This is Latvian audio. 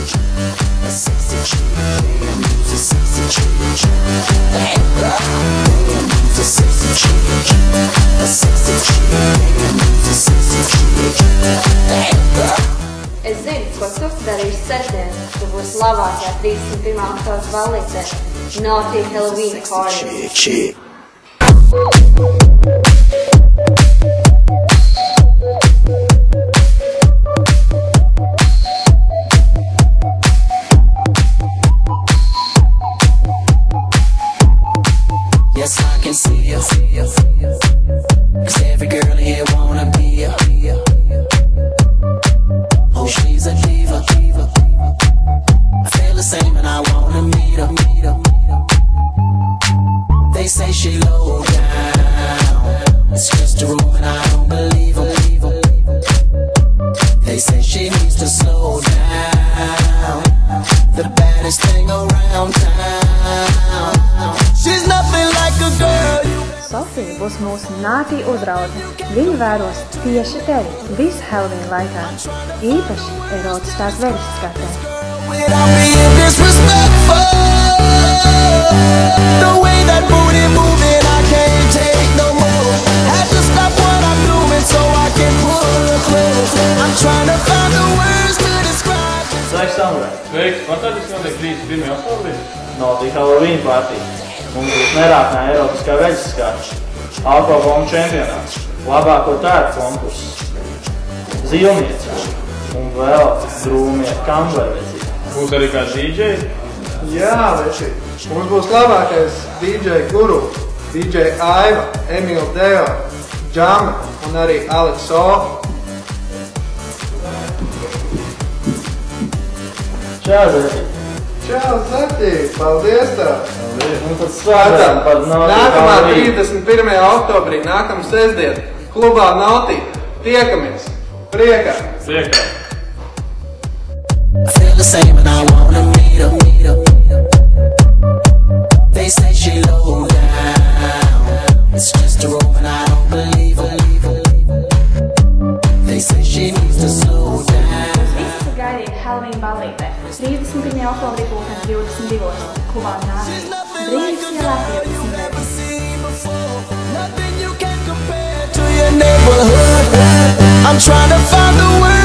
A sexy chick, damn, who's a sexy chick? Damn, who's a sexy chick? A sexy chick, damn, who's a sexy chick? Es zinu, ko tu darīsi sestdien, tu būsi labākajā 31. oktobra ballītē. Naughty Halloween party. Yes, I can see you. 'Cause every girl here wanna be you. Oh, she's a diva. I feel the same and I wanna meet her. They say she low down. It's just a room and I don't believe her. They say she needs to slow down. The baddest thing around town. She's nothing like a girl. Sofija būs mūsu Naughty uzraude. Viņa vēros tieši tevi visu Halloween laikā, īpaši erotiskās veļas skatē. Without being disrespectful, the way that booty moving, I can't take no more. Had to stop what I'm doing so I can pull her close. I'm trying to find the words to describe. Sveiks, Samurai! Sveiks! Fantastiski notiek 31. oktobrī. Naughty Halloween party. Mums būs nerātnē erotiskā veļas skats, alkohola čempionāts, labāko tērpu konkurss, zilnieci un vēl drūmie kamberveci. Būs arī kāds DJ? Jā, veči. Mums būs labākais DJ guru, DJ Aiva, Emīla Deo, Džama un arī Aleks O. Čau, Zeti! Čau, Zeti! Paldies tev! Un tad svētām par Naughty Nākamā Halloween. 31. oktobrī, nākamā sestdien, klubā Naughty. Tiekamies! Priekā! Priekā! I feel the same and I wanna meet her. They say she low down. It's just a room and I don't believe her. They say she needs to slow down. Visi gaidīt Halloween ballītē. 31. oktobrī pulksten 22. klubā Naughty. Brīvības ielā 15. Nothing you can compare to your neighborhood. I'm trying to find the words.